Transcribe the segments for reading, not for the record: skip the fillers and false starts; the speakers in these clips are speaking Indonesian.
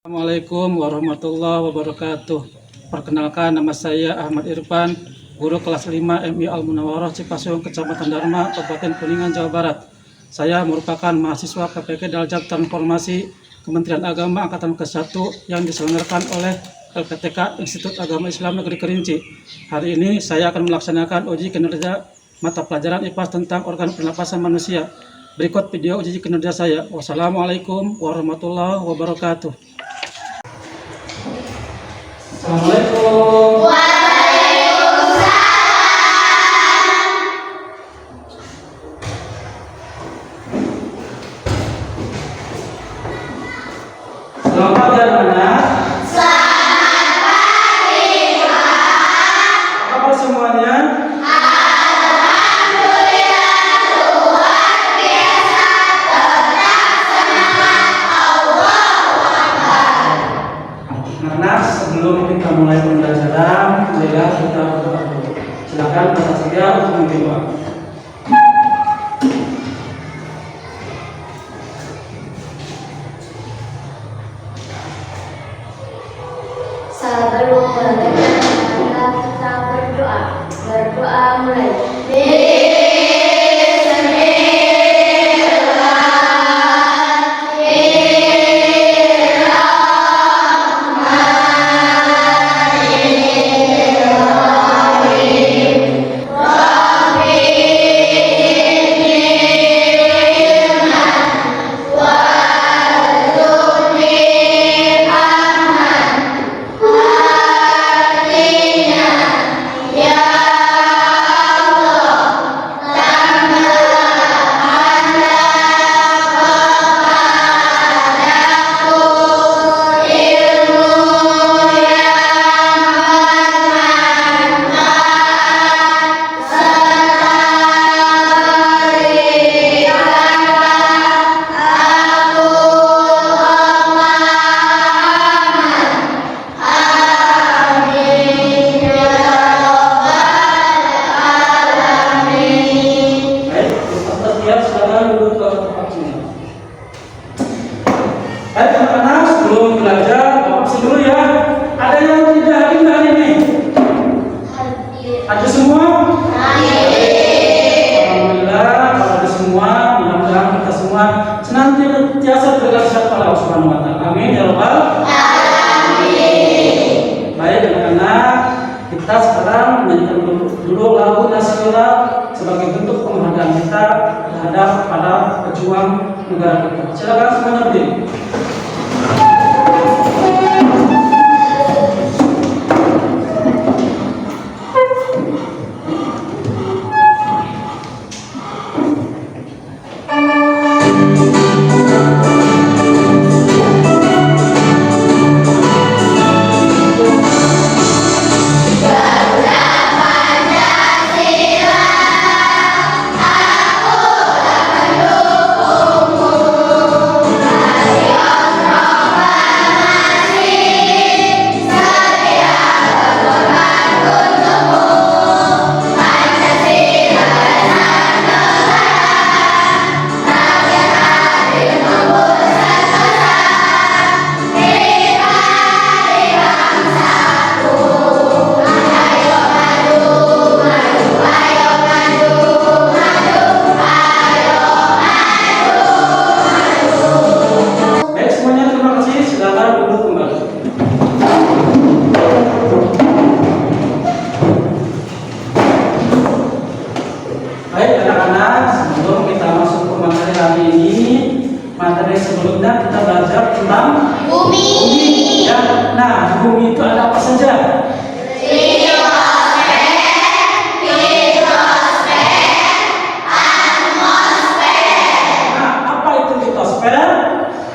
Assalamualaikum warahmatullahi wabarakatuh. Perkenalkan, nama saya Ahmad Irfan, guru kelas 5 MI Al-Munawwarah Cipasung, Kecamatan Dharma, Kabupaten Kuningan, Jawa Barat. Saya merupakan mahasiswa KPK Daljab Transformasi Kementerian Agama Angkatan ke-1 yang diselenggarakan oleh LPTK Institut Agama Islam Negeri Kerinci. Hari ini saya akan melaksanakan uji kinerja mata pelajaran IPAS tentang organ pernapasan manusia. Berikut video uji kinerja saya. Wassalamualaikum warahmatullahi wabarakatuh. Assalamualaikum. Selamat pagi anak-anak. Selamat pagi, Pak. Apa kabar semuanya? Alhamdulillah, luar biasa, tetap semangat, Allahu Akbar. Anak-anak, sebelum kita mulai pembelajaran, marilah kita berdoa dulu. Silakan baca saja untuk berdoa. Sebelum kita berdoa mulai. Baik anak-anak, sebelum belajar, Bapak absen dulu ya. Ada yang tidak hadir hari ini? Ada semua? Alhamdulillah, kalau ada semua, mudah-mudahan kita semua senantiasa berkasih pada Allah Subhanahu wa Ta'ala. Amin ya Rabbal alamin. Baik anak-anak, kita sekarang menyanyikan dulu lagu nasional sebagai bentuk penghargaan kita terhadap para pejuang negara kita. Silakan semuanya berdiri. Materi sebelumnya kita belajar tentang bumi. Ya. Nah, di bumi itu ada apa saja? Litosfer, hidrosfer, atmosfer. Nah, apa itu litosfer?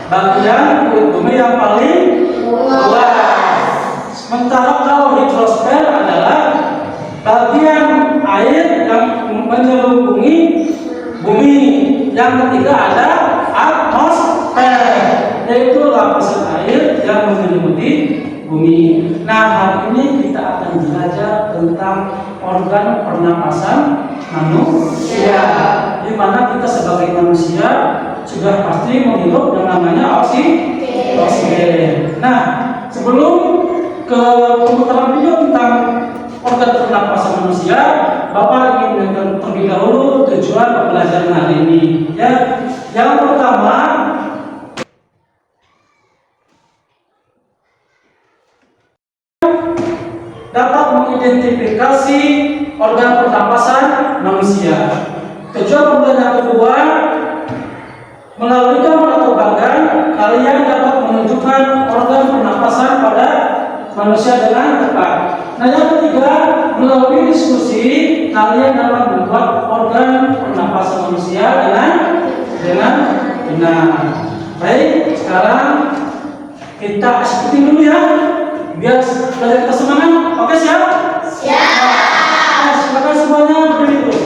Bagian kulit bumi yang paling luas. Sementara kalau hidrosfer adalah bagian air yang menyelubungi bumi. Yang ketiga ada atmosfer, yaitu lapisan air yang menyelimuti bumi. Nah, hari ini kita akan belajar tentang organ pernapasan manusia, di mana kita sebagai manusia sudah pasti menghirup yang namanya oksigen. Oksigen. Nah, sebelum ke pemutaran video tentang organ pernapasan manusia, Bapak ingin menjelaskan terlebih dahulu tujuan pembelajaran hari ini. Ya, yang pertama dapat mengidentifikasi organ pernapasan manusia. Tujuan pembelajaran kedua, melalui gambar atau bagan, kalian dapat menunjukkan organ pernapasan pada manusia dengan tepat. Nah, yang ketiga, melalui diskusi, kalian dapat membuat organ pernapasan manusia dengan benar. Baik, sekarang kita ikuti dulu ya, biar belajar kita semangat. Oke, siap? Siap. Nah, silakan semuanya berdiri dulu.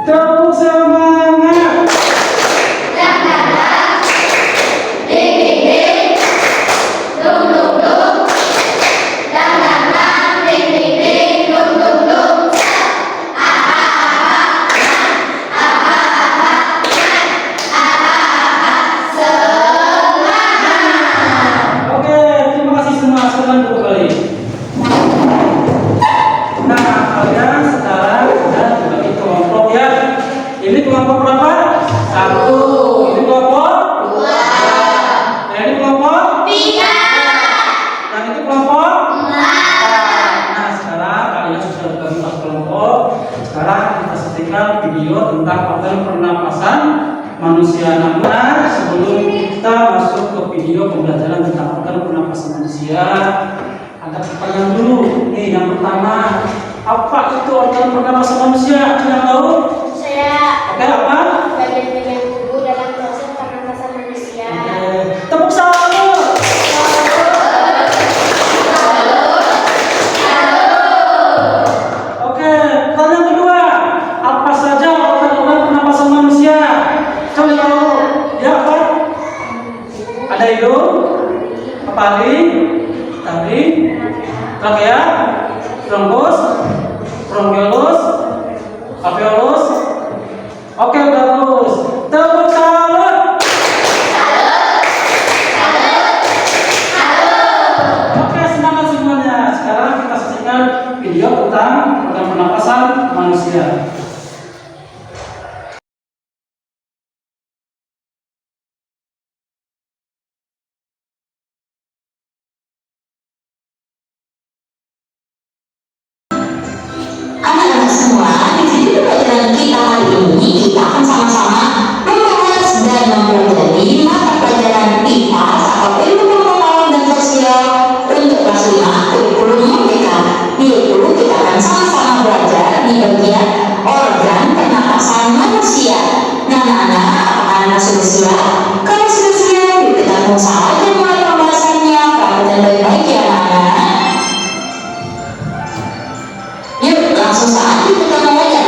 Tepuk semangat. Oke, terima kasih semua. Silakan duduk kembali. Nah, kalian sekarang sudah dibagi kelompok ya. Ini kelompok berapa? 1. Ini kelompok 2. Yang ini kelompok 3. Yang itu kelompok 4. Nah, sekarang kalian sudah dibagi kelompok. Sekarang kita saksikan video tentang organ pernapasan manusia. Namun sebelum kita masuk ke video pembelajaran tentang organ pernapasan manusia, ada pertanyaan dulu. Nih, yang pertama, apa itu organ pernapasan manusia? Ada yang tahu? Saya Oke, apa? bagian-bagian tubuh dalam proses pernapasan manusia. Tepuk tangan. Oke, pertanyaan kedua, apa saja organ-organ pernapasan manusia? Coba tahu. Ya, apa? Ada hidung, kepala, taring, trachea, bronkus, bronkiolus, alveolus. Oke, udah lulus. Tepuk tangan. Oke, semangat semuanya. Sekarang kita saksikan video tentang organ pernapasan manusia. Anak-anak semua, di video pelajaran kita hari ini kita akan sama-sama membahas dan mempelajari mata pelajaran PIPAS atau ilmu pengetahuan dan sosial untuk kelas 5 kurikulum merdeka. Yaitu kita akan sama-sama belajar di bagian organ pernapasan manusia. Nah, anak-anak, apakah anak sudah siap? Kalau sudah siap, yuk kita langsung saja mulai pembahasannya. Perhatikan baik-baik ya anak-anak. Yuk langsung saja kita mulai ya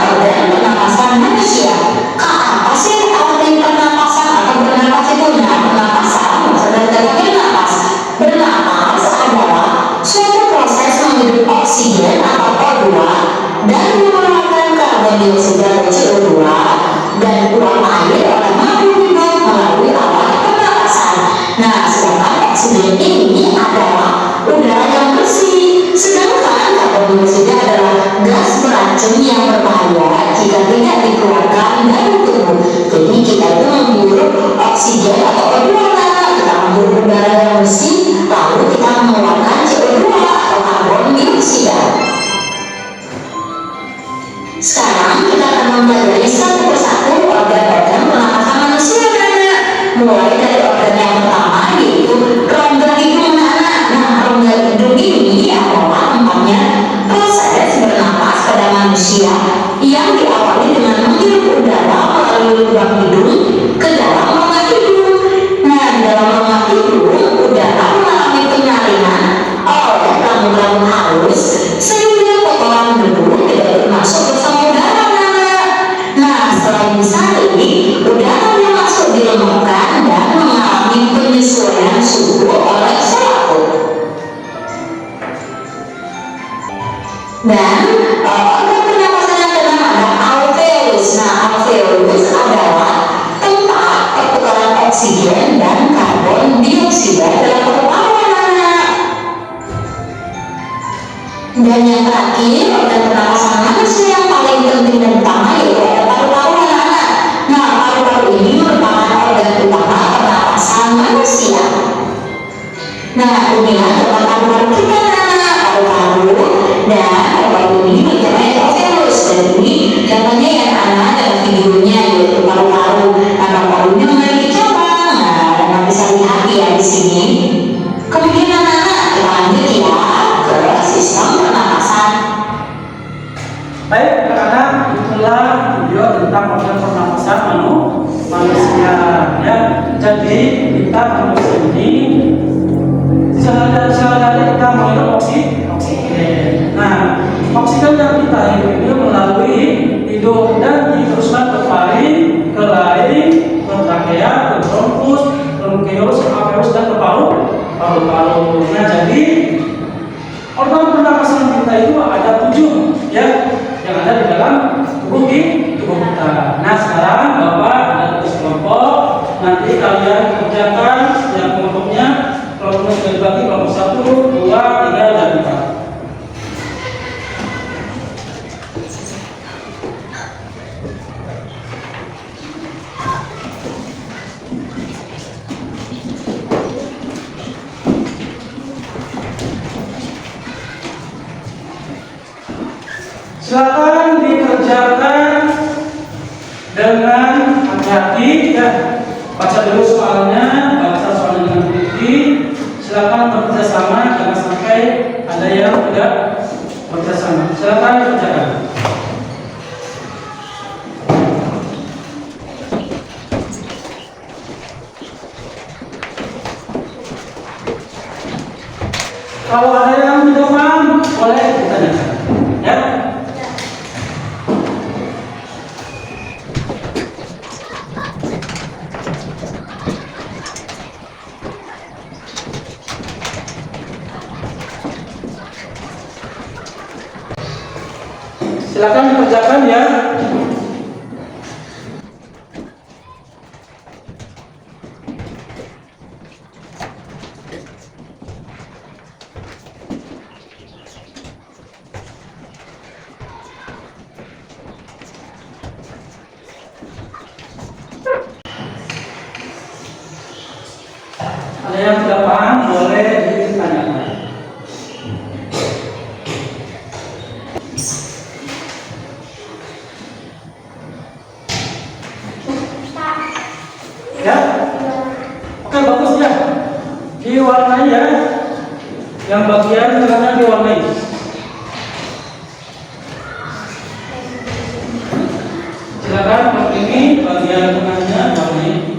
organ pernapasan manusia. Apa sih arti pernapasan atau bernapas itu? Nah, pernapasan maksudnya dari bernapas. Bernapas adalah suatu proses menghirup oksigen atau O2 dan mengeluarkan karbon dioksida atau CO2 dan uap air oleh makhluk hidup melalui alat pernapasan. Nah, sedangkan oksigen ini adalah udara yang bersih, sedangkan karbon dioksida adalah gas beracun yang berbahaya jika tidak dikeluarkan dari tubuh. Jadi kita itu menghirup oksigen atau O2, kita menghirup udara yang bersih, lalu kita mengeluarkan CO2 atau karbon dioksida. Sekarang kita akan mempelajari satu persatu organ-organ pernapasan manusia, anak. Mulai dari organ yang pertama, yaitu rongga hidung, anak. Nah, rongga hidung ini adalah tempatnya proses bernapas pada manusia yang diawali dengan menghirup udara melalui lubang hidung ke dalam rongga hidung. Nah, di dalam rongga hidung, udara mengalami penyaringan oleh rambut-rambut halus sehingga kotoran debu tidak masuk ke udara, anak. Nah, setelah disaring, udara yang masuk dilemahkan dan mengalami penyesuaian suhu oleh selaput. Dan organ pernapasan yang kedua adalah alveolus. Nah, itulah video tentang organ pernapasan manusia ya. Jadi kita manusia ini sehari-hari kita menghirup oksigen. Nah, oksigen yang kita hirup ini melalui hidung dan diteruskan ke faring, ke laring, ke trakea, ke bronkus, bronkiolus, alveolus dan ke paru-paru. Nah, jadi organ pernapasan kita itu ada 7 ya yang ada di dalam tubuh kita. Nah, sekarang Bapak ada tugas kelompok. Nanti kalian kerjakan yang kelompoknya. Kelompoknya dibagi kelompok 1, 2, 3, dan 4. Silakan dikerjakan dengan hati-hati ya. Baca dulu soalnya, baca soalnya dengan teliti. Silakan bekerja sama, jangan sampai ada yang tidak bekerja sama. Silakan dikerjakan. Kalau ada yang tidak paham, boleh ditanyakan ya. Silakan dikerjakan ya. Ada yang tidak paham boleh ditanyakan. Ya, oke bagus ya. Diwarnai ya. Yang bagian tengahnya diwarnai. Silakan untuk ini bagian tengahnya warnai.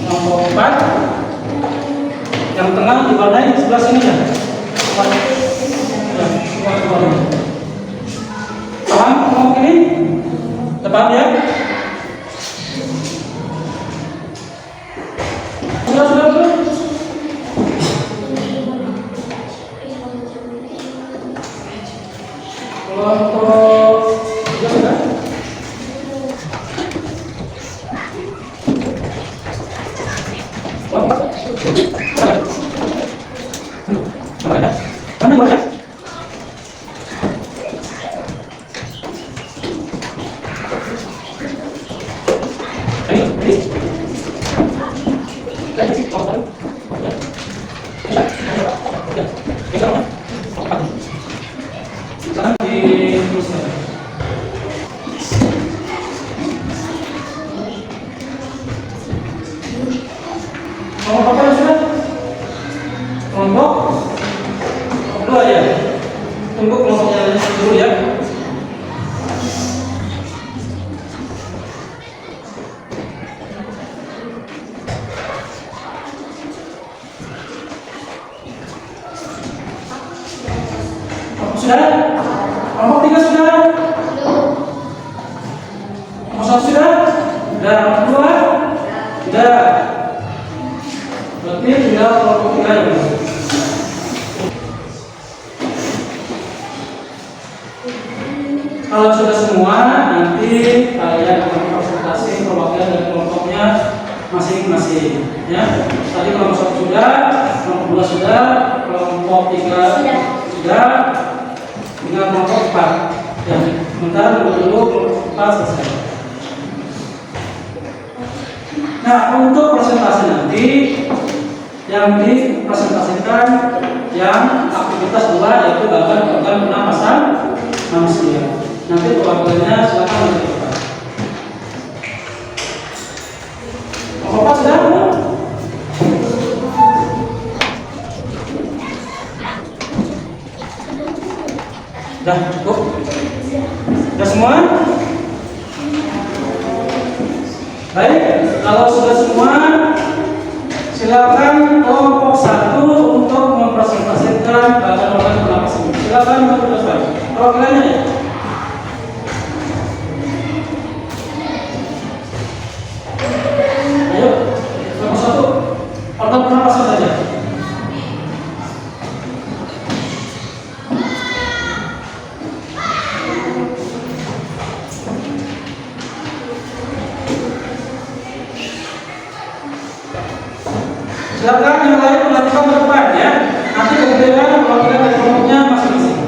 Nomor 4. Yang tengah diwarnai di sebelah sini ya. Paham kelompok ini? Tepat ya? Sudah. Kelompok sudah. Mana boleh? Kelompok apa sudah? Kelompok 2 ya. Tunggu kelompoknya dulu ya. Sudah? Kelompok 3 sudah? Kelompok 1 sudah? Sudah. Kelompok 2? Sudah. Berarti tinggal kelompok 3 ya. Kalau sudah semua, nanti kalian akan presentasi perwakilan dari kelompoknya masing-masing. Ya, tadi kelompok 1 sudah, kelompok 2 sudah, kelompok 3 sudah, tinggal kelompok 4. Ya, sebentar dulu kelompok 4 selesai. Nah, untuk presentasi nanti yang dipresentasikan yang aktivitas 2 yaitu bagian organ pernapasan manusia. Nanti perwakilannya silakan menentukan. Apa sudah? Sudah cukup. Sudah semua? Baik, kalau sudah semua, silakan kelompok 1 untuk mempresentasikan bagian organ pernapasan. Silakan untuk berdasar. Perwakilannya ya. Ayo, kelompok 1, organ pernapasan saja. Silakan yang lain melakukan ke depan ya. Nanti kemudian perwakilan dari kelompoknya masing-masing.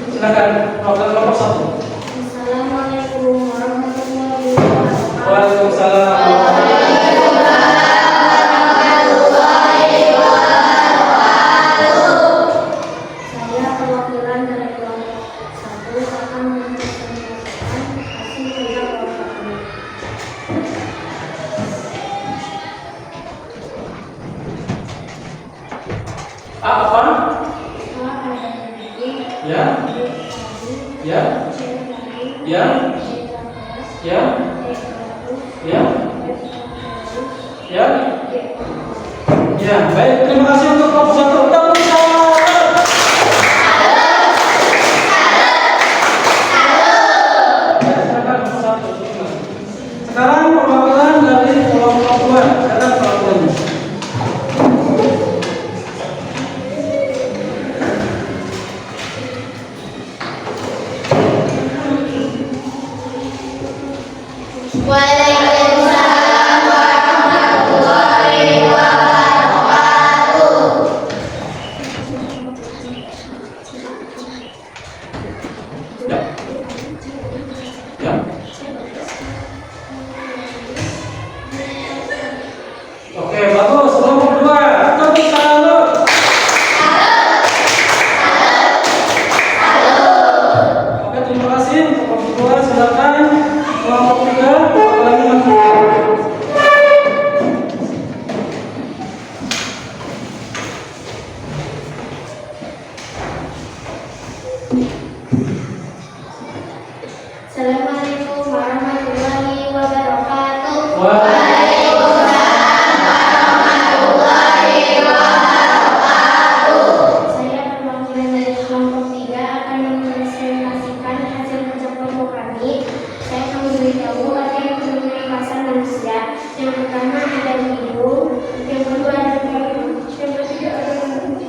Silakan perwakilan kelompok 1. Assalamualaikum warahmatullahi wabarakatuh. Waalaikumsalam. Saya perwakilan dari kelompok 1 akan mempresentasikan hasil kerja kelompok ini. Apa? A ada daging, Ya, B tadi, ya, C daging, ya, D tangkas, ya, E gabus, ya, F gabus, ya. G pangkas. Ya, baik. Terima kasih untuk kelompok 1. Tepuk tangan. Ya, silakan kelompok 1. Sekarang perwakilan dari kelompok 2. Silakan perwakilannya. Waalaikumsalam warahmatullahi wabarakatuh. Ya. Ya. Oke, bagus. Kelompok 2. Tepuk tangan. Oke, terima kasih untuk kelompok 2. Silakan kelompok 3 perwakilannya masuk. Assalamualaikum warahmatullahi wabarakatuh. Saya perwakilan dari kelompok 3 akan mempresentasikan hasil kerja kelompok kami. Saya akan memberitahu bagian pernapasan manusia. Yang pertama ada hidung, yang kedua ada paru, yang ketiga ada mulut,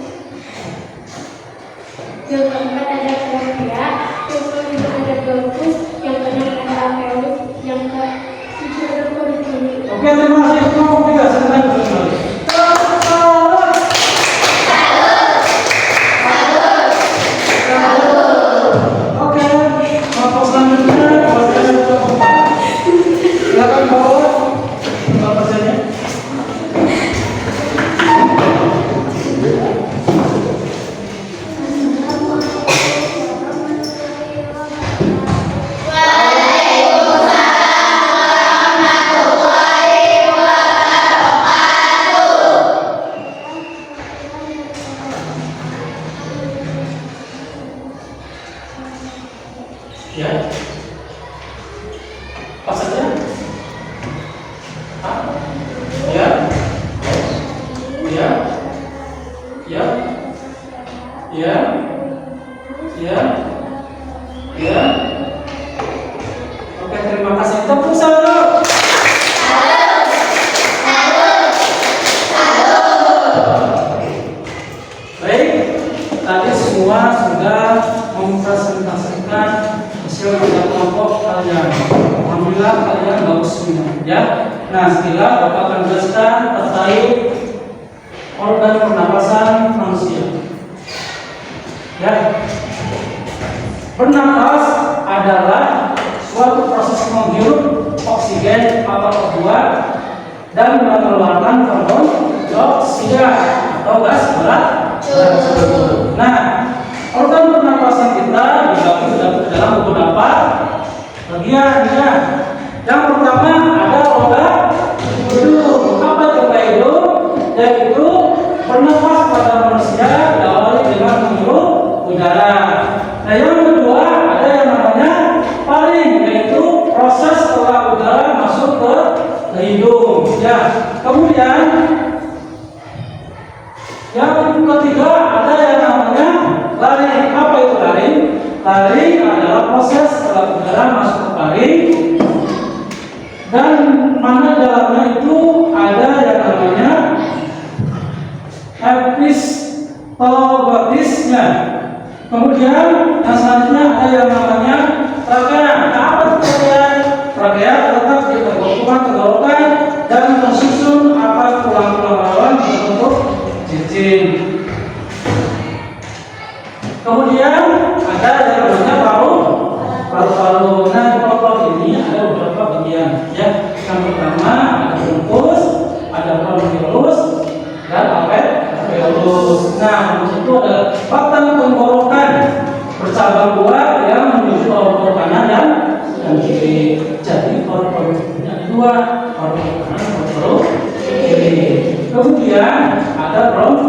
yang keempat ada trachea, yang kelima ada glottis, yang keenam ada alveolus, yang ketujuh ada poliklinik. Oke, terima kasih kelompok 3. Silakan kembali. Tepuk tangan. Oke, kelompok selanjutnya perwakilan dari kelompok 4. Silakan bawa persennya. Ya. Apa saja? Hah? Ya. Ya. Ya. Ya. Ya. Ya. Oke, terima kasih. Tepuk tangan. Baik, tadi semua sudah mempresentasikan hasil kerja kelompok kalian. Alhamdulillah kalian bagus semua ya. Nah, setelah Bapak akan jelaskan terkait organ pernapasan manusia. Ya. Bernapas adalah suatu proses menghirup oksigen atau O2 dan mengeluarkan karbon dioksida atau gas beracun. Nah, organ pernapasan kita dibagi dalam beberapa bagian ya. Yang pertama ada organ hidung. Apa itu organ hidung? Yaitu bernapas pada manusia diawali dengan menghirup udara. Nah, yang kedua ada yang namanya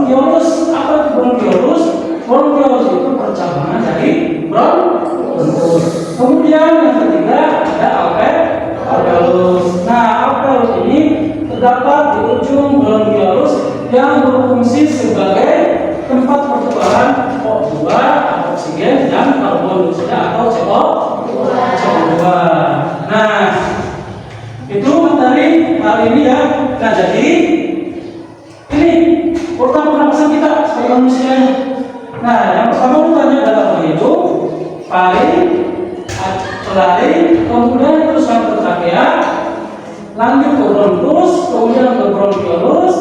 Bronkiolus. Apa itu bronkiolus? Bronkiolus itu percabangan dari bronkus. Kemudian yang ketiga ada alveolus. Nah, alveolus ini terdapat di ujung bronkiolus yang berfungsi sebagai tempat pertukaran O2, oksigen, dan karbon dioksida atau CO2. Nah, itu materi hari ini ya. Nah, jadi ini urutan pernapasan kita sebagai manusia. Nah, yang pertama urutannya adalah hidup, paling, laring, kemudian terus ke trakea, lanjut ke bronkus, kemudian ke bronkiolus,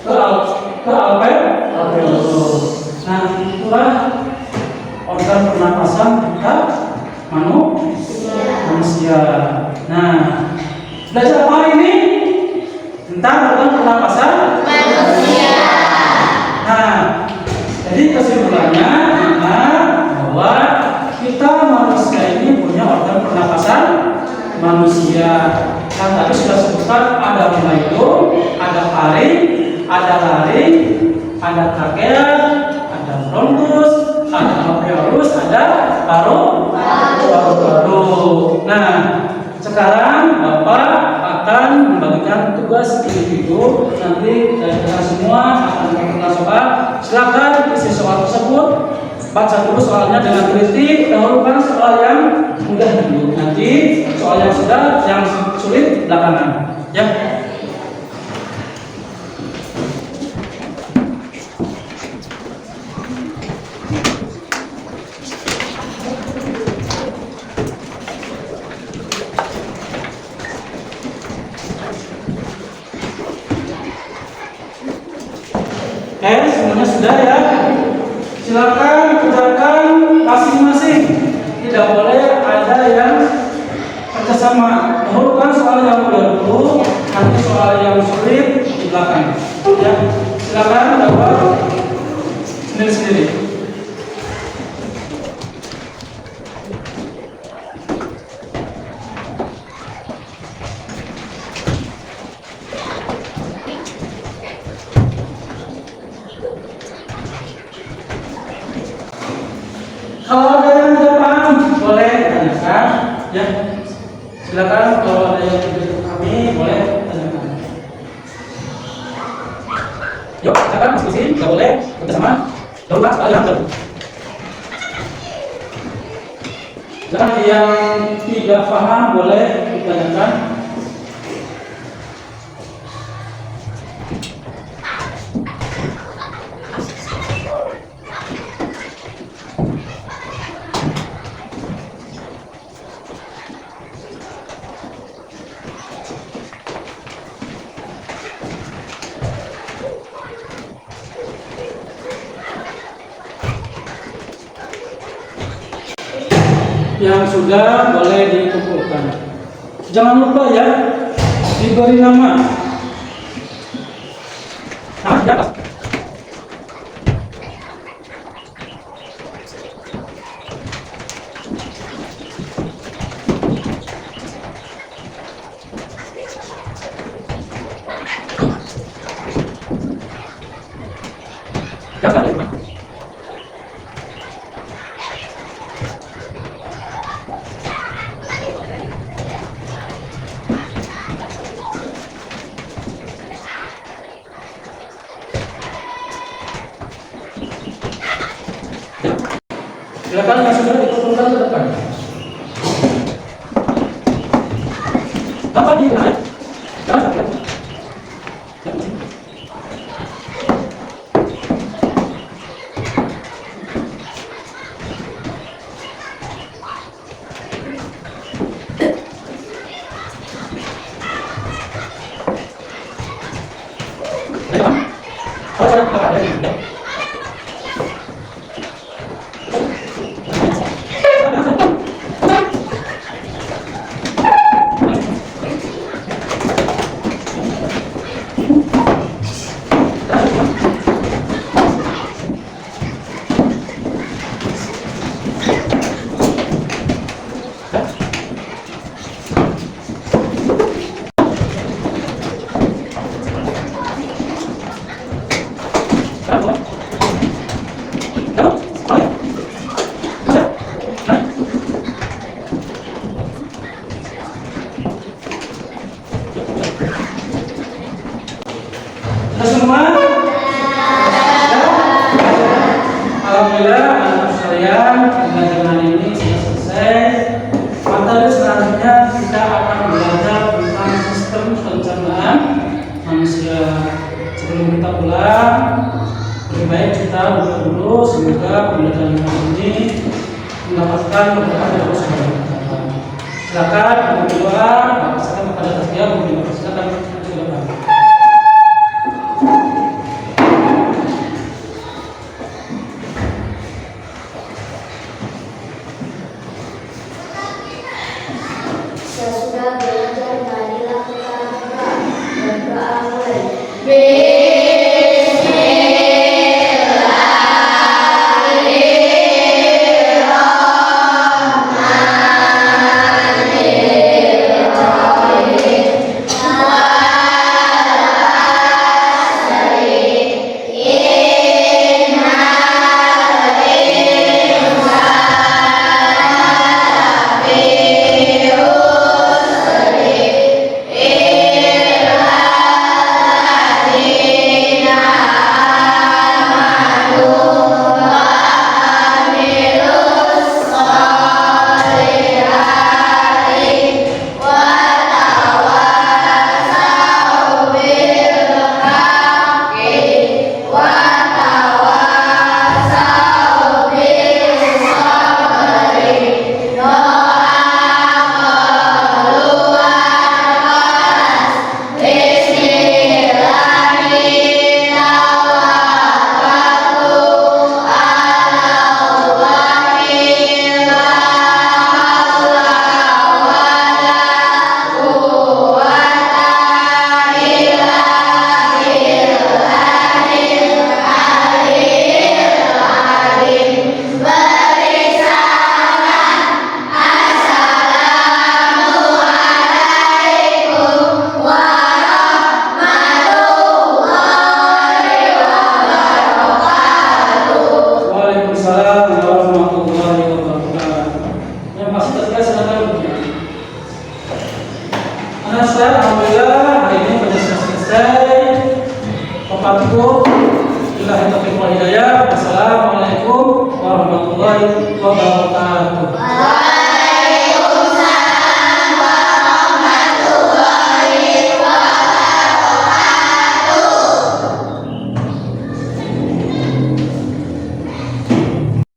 ke alveolus. Nah, itulah organ pernapasan kita manusia. Nah, belajar apa ini? Tentang organ pernapasan manusia. Nah, jadi kesimpulannya bahwa kita manusia ini punya organ pernapasan manusia. Yang tadi sudah sebutkan ada hidung, ada paring, ada laring, ada trakea, ada bronkus, ada alveolus, ada paru-paru. Nah, sekarang Bapak akan membagikan tugas individu. Nanti kita semua akan melakukan soal. Silakan isi soal tersebut. Baca dulu soalnya dengan teliti. Dahulukan soal yang mudah dulu. Nanti soal yang sulit belakangan. Ya. Semuanya sudah ya. Silakan kerjakan masing-masing. Tidak boleh ada yang kerjasama. Dahulukan soal yang mudah dulu, nanti soal yang sulit di belakang. Ya, silakan jawab sendiri-sendiri. Kalau ada yang tidak paham, boleh tanyakan. Ya, silakan. Kalau ada yang tidak kami, boleh tanyakan. Yuk, silakan diskusi. Tidak boleh bersama. Coba kalian ambil. Silakan yang tidak paham boleh ditanyakan. Yang sudah boleh dikumpulkan. Jangan lupa ya, diberi nama. Nah, di atas. Jangan lupa. Silakan yang sudah dikumpulkan ke depan. Dapat dinaik. Jangan sampai. semoga pembelajaran ini mendapatkan berkah dari Allah Subhanahu wa Ta'ala. Silakan berdoa, silakan kepada Tasbih, silakan silakan. Sesudah belajar marilah kita berdoa mulai. Alhamdulillah hari ini sudah selesai. Wassalamualaikum warahmatullahi wabarakatuh.